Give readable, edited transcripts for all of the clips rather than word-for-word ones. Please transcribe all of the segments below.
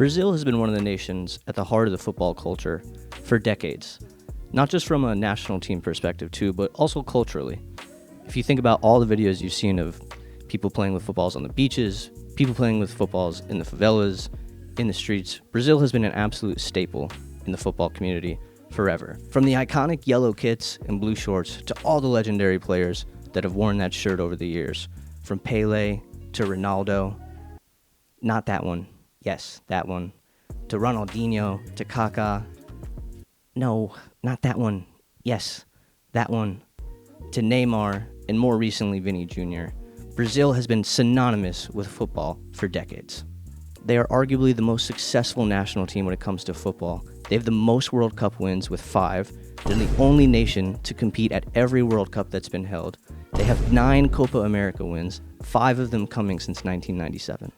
Brazil has been one of the nations at the heart of the football culture for decades, not just from a national team perspective too, but also culturally. If you think about all the videos you've seen of people playing with footballs on the beaches, people playing with footballs in the favelas, in the streets, Brazil has been an absolute staple in the football community forever. From the iconic yellow kits and blue shorts to all the legendary players that have worn that shirt over the years, from Pele to Ronaldo, not that one, yes, that one, to Ronaldinho, to Kaká, no, not that one, yes, that one, to Neymar, and more recently Vini Jr., Brazil has been synonymous with football for decades. They are arguably the most successful national team when it comes to football. They have the most World Cup wins with 5. They're the only nation to compete at every World Cup that's been held. They have 9 Copa America wins, 5 of them coming since 1997.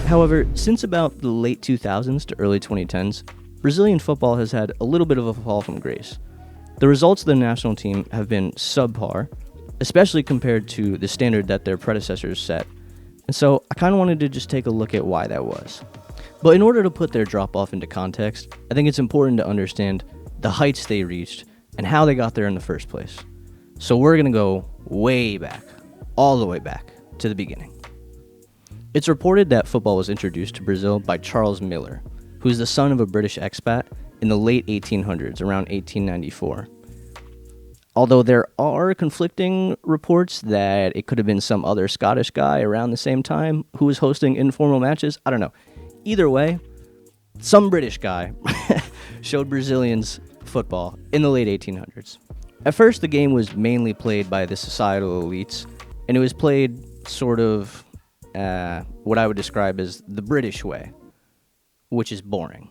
However, since about the late 2000s to early 2010s, Brazilian football has had a little bit of a fall from grace. The results of the national team have been subpar, especially compared to the standard that their predecessors set. And so I kind of wanted to just take a look at why that was. But in order to put their drop-off into context, I think it's important to understand the heights they reached and how they got there in the first place. So we're going to go way back, all the way back to the beginning. It's reported that football was introduced to Brazil by Charles Miller, who's the son of a British expat in the late 1800s, around 1894. Although there are conflicting reports that it could have been some other Scottish guy around the same time who was hosting informal matches. I don't know. Either way, some British guy showed Brazilians football in the late 1800s. At first, the game was mainly played by the societal elites, and it was played sort of what I would describe as the British way, which is boring.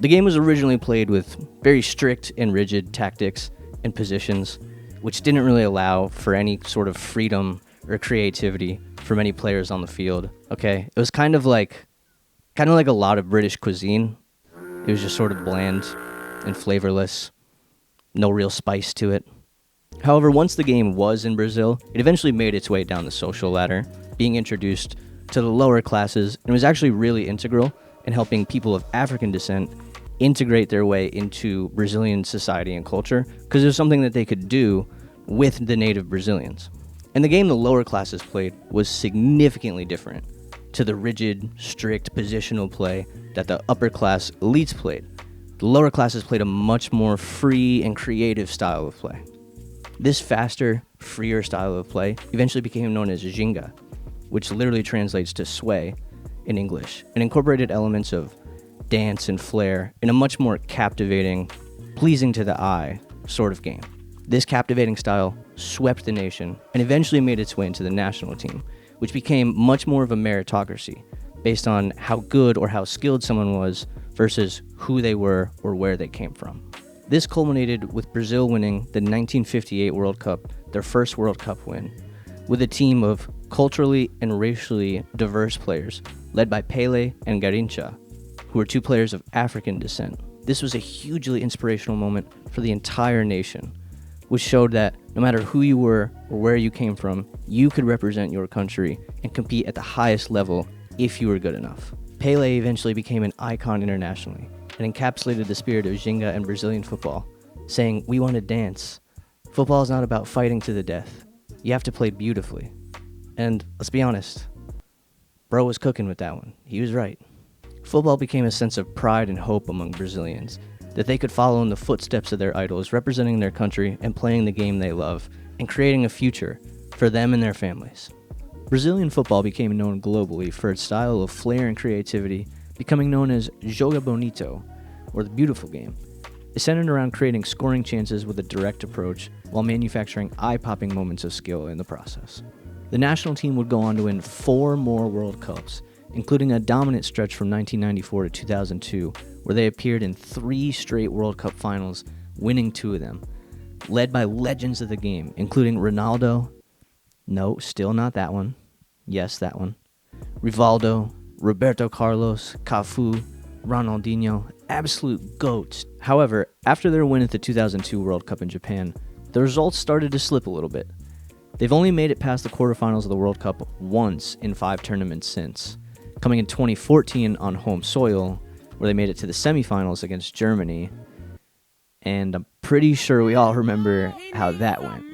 The game was originally played with very strict and rigid tactics and positions, which didn't really allow for any sort of freedom or creativity for many players on the field. Okay, it was kind of like a lot of British cuisine. It was just sort of bland and flavorless, no real spice to it. However, once the game was in Brazil, it eventually made its way down the social ladder, being introduced to the lower classes, and was actually really integral in helping people of African descent integrate their way into Brazilian society and culture, because it was something that they could do with the native Brazilians. And the game the lower classes played was significantly different to the rigid, strict positional play that the upper class elites played. The lower classes played a much more free and creative style of play. This faster, freer style of play eventually became known as ginga, which literally translates to sway in English, and incorporated elements of dance and flair in a much more captivating, pleasing to the eye sort of game. This captivating style swept the nation and eventually made its way into the national team, which became much more of a meritocracy based on how good or how skilled someone was versus who they were or where they came from. This culminated with Brazil winning the 1958 World Cup, their first World Cup win, with a team of culturally and racially diverse players led by Pele and Garrincha, who were 2 players of African descent. This was a hugely inspirational moment for the entire nation, which showed that no matter who you were or where you came from, you could represent your country and compete at the highest level if you were good enough. Pele eventually became an icon internationally and encapsulated the spirit of ginga and Brazilian football, saying, "We want to dance. Football is not about fighting to the death. You have to play beautifully." And let's be honest, bro was cooking with that one. He was right. Football became a sense of pride and hope among Brazilians, that they could follow in the footsteps of their idols, representing their country and playing the game they love, and creating a future for them and their families. Brazilian football became known globally for its style of flair and creativity, becoming known as Joga Bonito, or the beautiful game. It centered around creating scoring chances with a direct approach, while manufacturing eye-popping moments of skill in the process. The national team would go on to win 4 more World Cups, including a dominant stretch from 1994 to 2002, where they appeared in 3 straight World Cup finals, winning 2 of them, led by legends of the game, including Ronaldo, no, still not that one, yes, that one, Rivaldo, Roberto Carlos, Cafu, Ronaldinho, absolute GOATs. However, after their win at the 2002 World Cup in Japan, the results started to slip a little bit. They've only made it past the quarterfinals of the World Cup once in 5 tournaments since, coming in 2014 on home soil, where they made it to the semifinals against Germany. And I'm pretty sure we all remember how that went.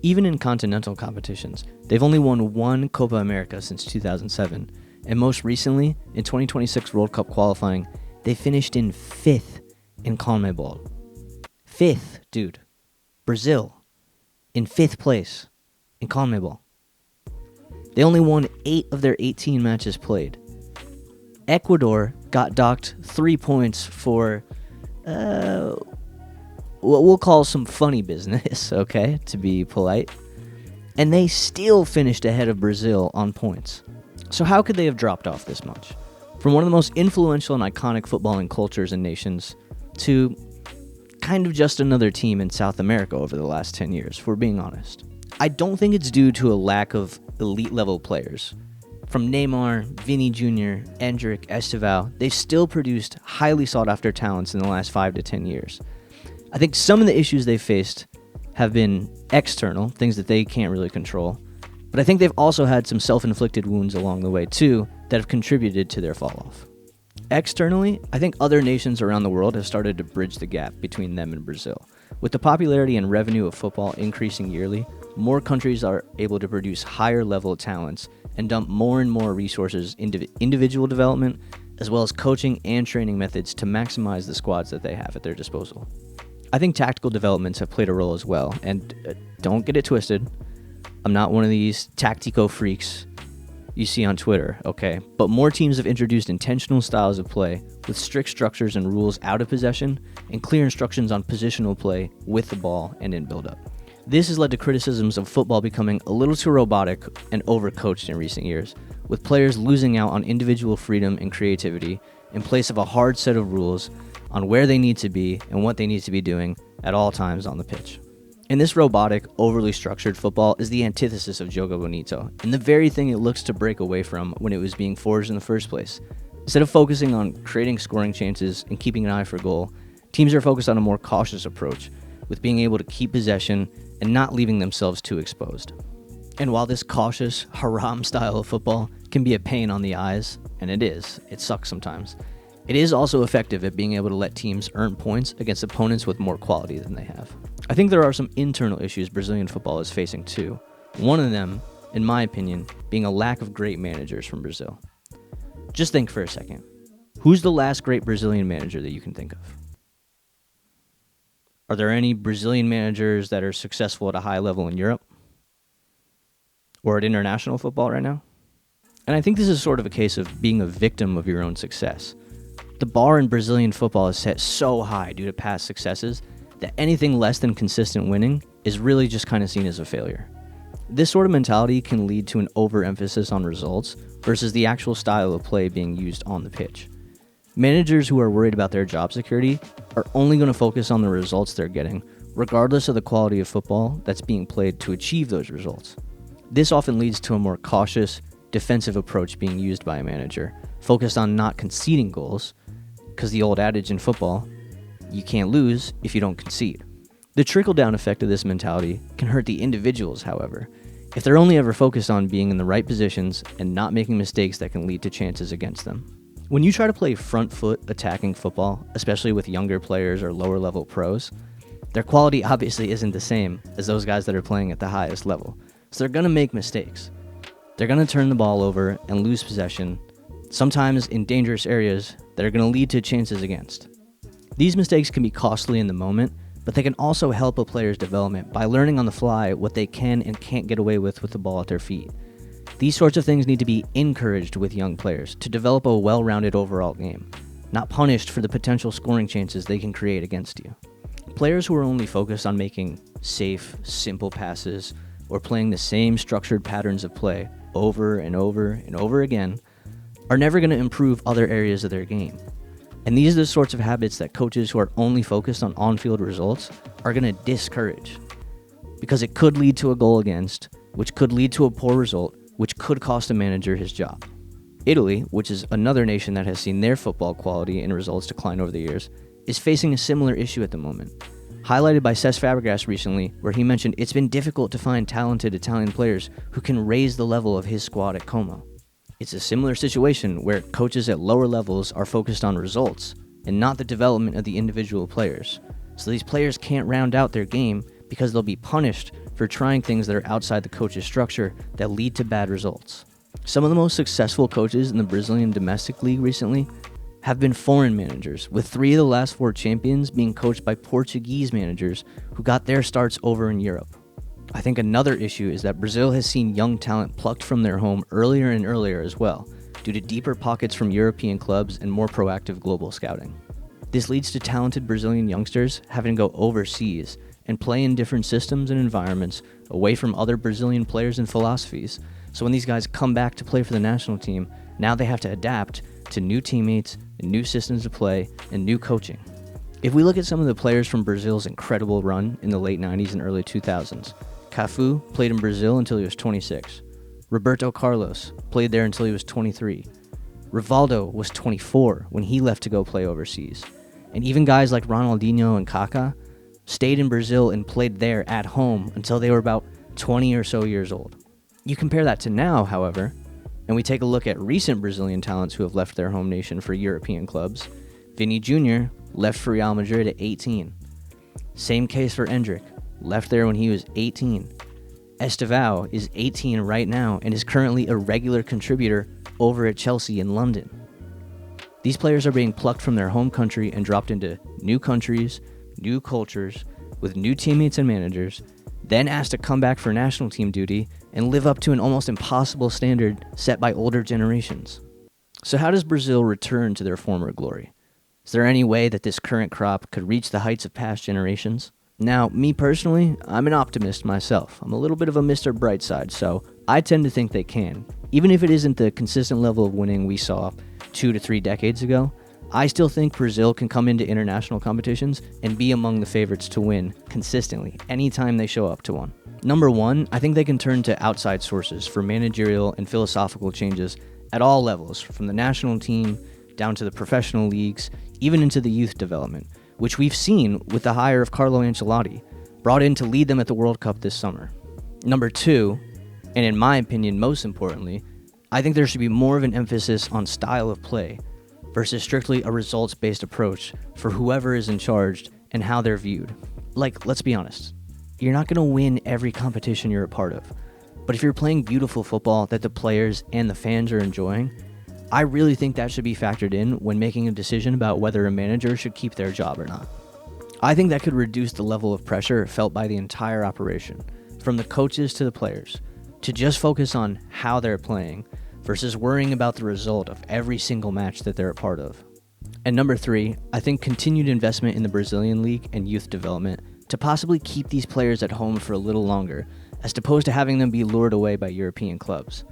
Even in continental competitions, they've only won one Copa America since 2007. And most recently, in 2026 World Cup qualifying, they finished in 5th in CONMEBOL. 5th, dude. Brazil, in 5th place in CONMEBOL. They only won 8 of their 18 matches played. Ecuador got docked 3 points for what we'll call some funny business, okay, to be polite. And they still finished ahead of Brazil on points. So how could they have dropped off this much? From one of the most influential and iconic footballing cultures and nations to kind of just another team in South America over the last 10 years, if we're being honest. I don't think it's due to a lack of elite-level players. From Neymar, Vini Jr., Endrick, Estevao, they've still produced highly sought-after talents in the last 5 to 10 years. I think some of the issues they've faced have been external, things that they can't really control. But I think they've also had some self-inflicted wounds along the way, too, that have contributed to their fall-off. Externally, I think other nations around the world have started to bridge the gap between them and Brazil. With the popularity and revenue of football increasing yearly, more countries are able to produce higher-level talents and dump more and more resources into individual development, as well as coaching and training methods to maximize the squads that they have at their disposal. I think tactical developments have played a role as well, and don't get it twisted, I'm not one of these tactico freaks you see on Twitter, okay? But more teams have introduced intentional styles of play with strict structures and rules out of possession and clear instructions on positional play with the ball and in build-up. This has led to criticisms of football becoming a little too robotic and overcoached in recent years, with players losing out on individual freedom and creativity in place of a hard set of rules on where they need to be and what they need to be doing at all times on the pitch. And this robotic, overly structured football is the antithesis of Jogo Bonito, and the very thing it looks to break away from when it was being forged in the first place. Instead of focusing on creating scoring chances and keeping an eye for goal, teams are focused on a more cautious approach, with being able to keep possession and not leaving themselves too exposed. And while this cautious, haram style of football can be a pain on the eyes, and it sucks sometimes, it is also effective at being able to let teams earn points against opponents with more quality than they have. I think there are some internal issues Brazilian football is facing too. One of them, in my opinion, being a lack of great managers from Brazil. Just think for a second. Who's the last great Brazilian manager that you can think of? Are there any Brazilian managers that are successful at a high level in Europe? Or at international football right now? And I think this is sort of a case of being a victim of your own success. The bar in Brazilian football is set so high due to past successes that anything less than consistent winning is really just kind of seen as a failure. This sort of mentality can lead to an overemphasis on results versus the actual style of play being used on the pitch. Managers who are worried about their job security are only going to focus on the results they're getting, regardless of the quality of football that's being played to achieve those results. This often leads to a more cautious, defensive approach being used by a manager, focused on not conceding goals, because the old adage in football, you can't lose if you don't concede. The trickle-down effect of this mentality can hurt the individuals, however, if they're only ever focused on being in the right positions and not making mistakes that can lead to chances against them. When you try to play front-foot attacking football, especially with younger players or lower-level pros, their quality obviously isn't the same as those guys that are playing at the highest level. So they're going to make mistakes. They're going to turn the ball over and lose possession, sometimes in dangerous areas that are going to lead to chances against. These mistakes can be costly in the moment, but they can also help a player's development by learning on the fly what they can and can't get away with the ball at their feet. These sorts of things need to be encouraged with young players to develop a well-rounded overall game, not punished for the potential scoring chances they can create against you. Players who are only focused on making safe, simple passes or playing the same structured patterns of play over and over and over again are never going to improve other areas of their game. And these are the sorts of habits that coaches who are only focused on on-field results are going to discourage, because it could lead to a goal against, which could lead to a poor result, which could cost a manager his job. Italy, which is another nation that has seen their football quality and results decline over the years, is facing a similar issue at the moment, highlighted by Cesc Fabregas recently, where he mentioned it's been difficult to find talented Italian players who can raise the level of his squad at Como. It's a similar situation where coaches at lower levels are focused on results and not the development of the individual players. So these players can't round out their game because they'll be punished for trying things that are outside the coach's structure that lead to bad results. Some of the most successful coaches in the Brazilian domestic league recently have been foreign managers, with 3 of the last 4 champions being coached by Portuguese managers who got their starts over in Europe. I think another issue is that Brazil has seen young talent plucked from their home earlier and earlier as well, due to deeper pockets from European clubs and more proactive global scouting. This leads to talented Brazilian youngsters having to go overseas and play in different systems and environments away from other Brazilian players and philosophies. So when these guys come back to play for the national team, now they have to adapt to new teammates and new systems of play and new coaching. If we look at some of the players from Brazil's incredible run in the late 90s and early 2000s, Cafu played in Brazil until he was 26. Roberto Carlos played there until he was 23. Rivaldo was 24 when he left to go play overseas. And even guys like Ronaldinho and Kaká stayed in Brazil and played there at home until they were about 20 or so years old. You compare that to now, however, and we take a look at recent Brazilian talents who have left their home nation for European clubs. Vini Jr. left for Real Madrid at 18. Same case for Endrick, left there when he was 18. Estevao is 18 right now and is currently a regular contributor over at Chelsea in London. These players are being plucked from their home country and dropped into new countries, new cultures, with new teammates and managers, then asked to come back for national team duty and live up to an almost impossible standard set by older generations. So how does Brazil return to their former glory? Is there any way that this current crop could reach the heights of past generations? Now, me personally, I'm an optimist myself. I'm a little bit of a Mr. Brightside, so I tend to think they can. Even if it isn't the consistent level of winning we saw 2 to 3 decades ago, I still think Brazil can come into international competitions and be among the favorites to win consistently anytime they show up to one. Number 1, I think they can turn to outside sources for managerial and philosophical changes at all levels, from the national team down to the professional leagues, even into the youth development, which we've seen with the hire of Carlo Ancelotti, brought in to lead them at the World Cup this summer. Number 2, and in my opinion most importantly, I think there should be more of an emphasis on style of play versus strictly a results-based approach for whoever is in charge and how they're viewed. Like, let's be honest, you're not going to win every competition you're a part of, but if you're playing beautiful football that the players and the fans are enjoying, I really think that should be factored in when making a decision about whether a manager should keep their job or not. I think that could reduce the level of pressure felt by the entire operation, from the coaches to the players, to just focus on how they're playing versus worrying about the result of every single match that they're a part of. And number 3, I think continued investment in the Brazilian league and youth development to possibly keep these players at home for a little longer, as opposed to having them be lured away by European clubs.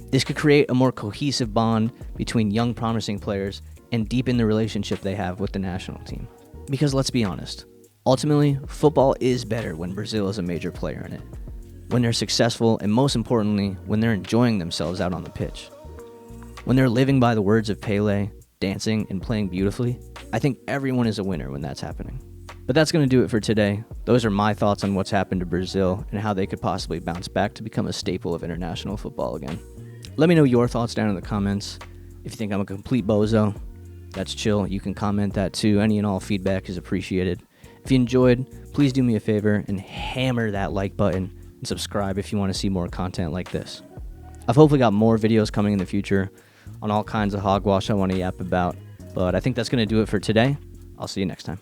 This could create a more cohesive bond between young promising players and deepen the relationship they have with the national team. Because let's be honest, ultimately, football is better when Brazil is a major player in it, when they're successful, and most importantly, when they're enjoying themselves out on the pitch. When they're living by the words of Pelé, dancing and playing beautifully, I think everyone is a winner when that's happening. But that's going to do it for today. Those are my thoughts on what's happened to Brazil and how they could possibly bounce back to become a staple of international football again. Let me know your thoughts down in the comments. If you think I'm a complete bozo, that's chill. You can comment that too. Any and all feedback is appreciated. If you enjoyed, please do me a favor and hammer that like button and subscribe if you want to see more content like this. I've hopefully got more videos coming in the future on all kinds of hogwash I want to yap about, but I think that's going to do it for today. I'll see you next time.